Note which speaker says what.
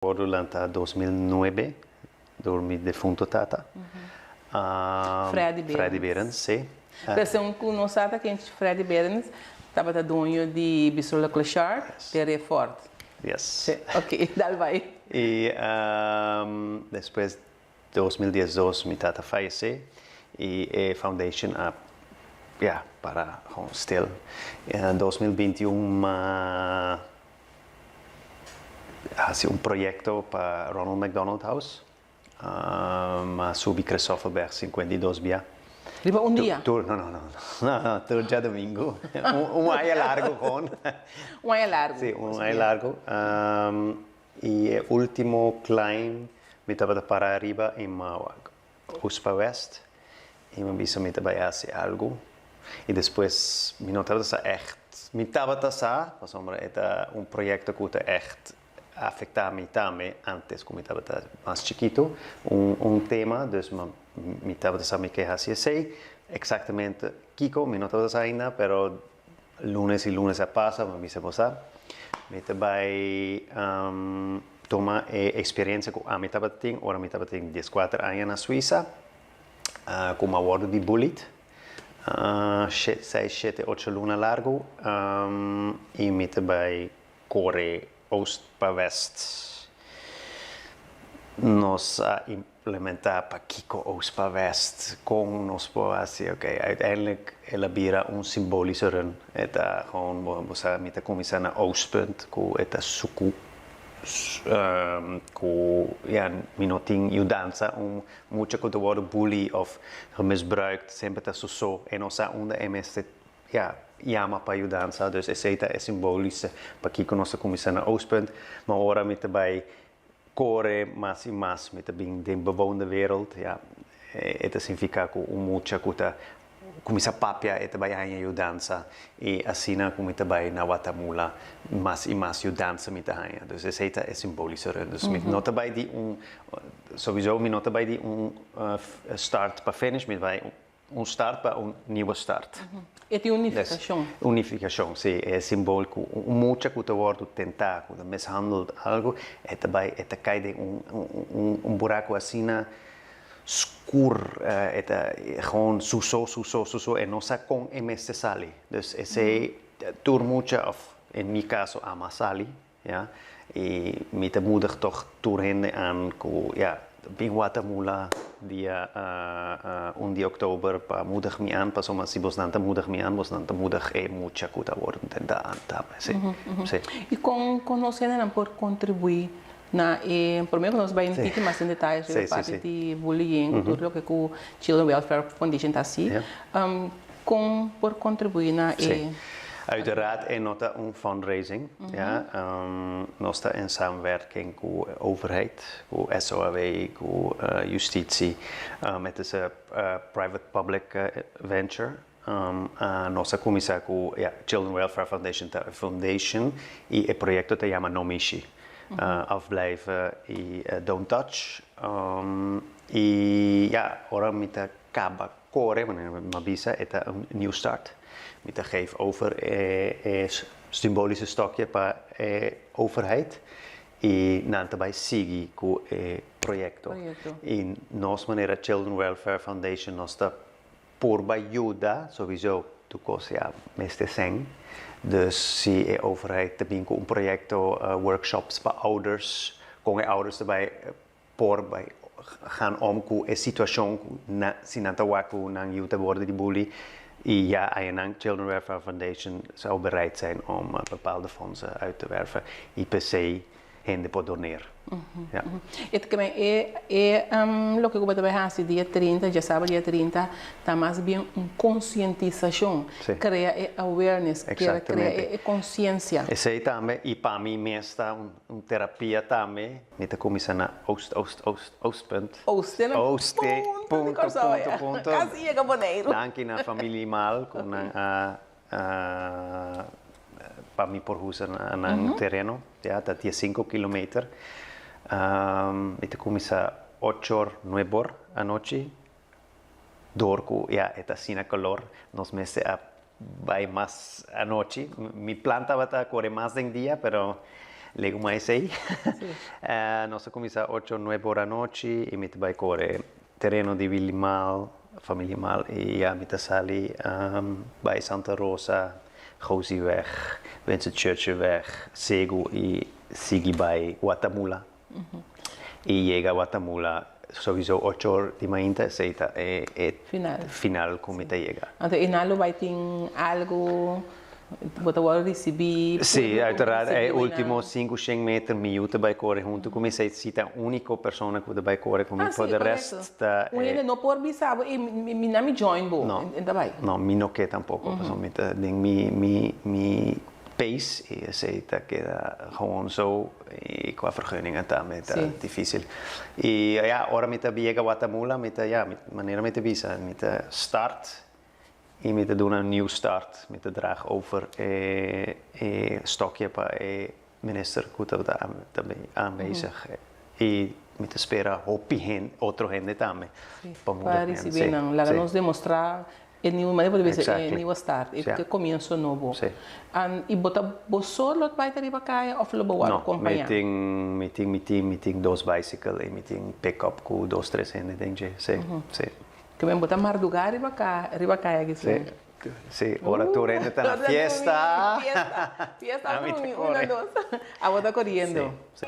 Speaker 1: durante 2009 door mijn defunto tata.
Speaker 2: Freddy
Speaker 1: Behrens, sim.
Speaker 2: Pessoa que não sabe que a gente Freddy Behrens estava da dono de Bissola Clochard, de Refort.
Speaker 1: Yes.
Speaker 2: Ok, dá vai.
Speaker 1: E depois 2012 mijn tata faleceu e a foundation para gewoon stil. In 2021 had een proyecto para Ronald McDonald House. Subi Cresoffelberg 52 via.
Speaker 2: Riba dia?
Speaker 1: No, todo ya domingo. Año largo con.
Speaker 2: Un año largo.
Speaker 1: Sí, un año largo. Y el último climb me estaba para arriba en Uspa West. Y me vise me estaba hacer algo. Y después me notaba echt. Me estaba pues hombre, era un proyecto que echt afectaba mi también antes, como estaba más chiquito, un tema, dus me estaba me que hacía así, exactamente, Kiko, me notaba ainda, pero lunes y lunes pasa, me dice posar, me estaba toma experiencia con me estaba ahora me estaba 14 años en Suiza, como abordo de bullet, 6, 7, 8 lunas largo, y me estaba corre oost para west. Nos implementar para Kiko oost para west. Con nos poasie, oké. Uiteindelijk elabira een symbolische run. Eta gewoon we met commissaris naar oostpunt, ko eta suku. Ko ja minoting judanza mucho que te worden bully of gemisbruikt, sempre ta so en osa onder MS ja llama para judanza, dus esa es simbolische para que conoce como se na oostpunt, maar ahora met erbij corre más y más met de bewoonde wereld, ja, het significa que mucha kuta kumisa papia et bij aan judanza e asina kumita bij na Watamula más y más judanza met hanya, dus esa es simbolische, dus met nota bij die sowieso met nota bij die start para finish met bij start para nieuwe start.
Speaker 2: É de unificação.
Speaker 1: Unificação, sim, é simbólico. Muita que o tentar, quando mishandled algo, é também cai de buraco assim escuro, é gewoon suso, e não sabe com MS sali. Dus esse tur muita of, in mijn caso, ama sali, ja, e me te moedig toch tur hen aan, ja, bing Watamula dia 1 de oktober pa moedig me aan, pas om si bosnanta moedig me aan, bosnanta moedig mucha kuta worden tenda anta, sí. Sí.
Speaker 2: E com nós ainda por contribuir na primeiro nós vai entender mais em detalhes sobre a parte de bullying, tudo o que o Children Welfare Foundation está assim, com por contribuir na
Speaker 1: Uiteraard is nota een fundraising. Ja, nós está in samenwerking met de overheid, met SOAW, met justitie, met deze private-public venture. Nossa comissão com Children Welfare Foundation e o projeto se chama Nomishi. Afblijven e Don't Touch. E ja, ora met de Kaba Core, maar bisa, het een nieuw start. Met de geef over symbolische stokje para overheid e nanta bij sigi com proyecto. E nós maneira Children Welfare Foundation nós está por ajuda sowieso tu cosa meste sen. Dus se a overheid também com proyecto workshops para ouders, com ouders erbij por bij gaan om com a situação na se nanta waku nang juta worden die bully. En ja, eigenlijk Children Welfare Foundation zou bereid zijn om bepaalde fondsen uit te werven. IPC hen de doneren. Ja.
Speaker 2: Het também lo que eu vou fazer dia 30, já sabe dia 30, está mais bem conscientização, cria awareness, cria consciência.
Speaker 1: Esse aí também, e para mim mesmo uma terapia também, me está começando a Oostpunt. Ponto.
Speaker 2: Quase chega boneiro.
Speaker 1: Danke na família Mal, com para mim por huis aan terreno, ja, dat is 5 kilometer. Itu comienza 8 9 a noche. Dorco, ja, eta sina calor, nos meses vai más a noche. Mi planta va a correr más en día, pero lego mais aí. Nossa começa 8 9 horas da noite e mit vai correr terreno di Villimal, família Mal e a mit sali bij Santa Rosa, Gosieweg, Vincent Churchweg, Segu e sigi bij Guatemala. E chega a Guatemala sowieso 8 horas de manhã, seita é final como está chega.
Speaker 2: Então, e nalo vai ter algo, você vai receber...
Speaker 1: Sim, uiteraard, é último 500 metros, minuto vai correr junto com você, cita a única pessoa que vai correr comigo,
Speaker 2: sim,
Speaker 1: de resto está...
Speaker 2: Ele não pode bisar, e não me join, então vai.
Speaker 1: Não, me não quer tampouco, pessoalmente, mi pace e aceita que gewoon zo e qua vergunningen daarmee difícil. E ja, ora met de biega Guatemala met ja, met manier met de visa, met de start e met de doen een nieuw start, met de draag over stokje pa minister goed daarbij aanwezig. E met de spera hopi hen, outro gente também.
Speaker 2: Para receber não, lá nos demonstrar é nenhuma maneira de ver é nenhuma start, é que começo novo. E bota solo vai ter para cá ou lo boa acompanhar.
Speaker 1: Meeting dos bicycle e meeting pick up com 2 3 gente denk sim.
Speaker 2: Que bem botar Mardugar riba cá aqui sim.
Speaker 1: Sim, ora tu rende tá na fiesta.
Speaker 2: Fiesta, 1 2. A botar correndo.
Speaker 1: Sim.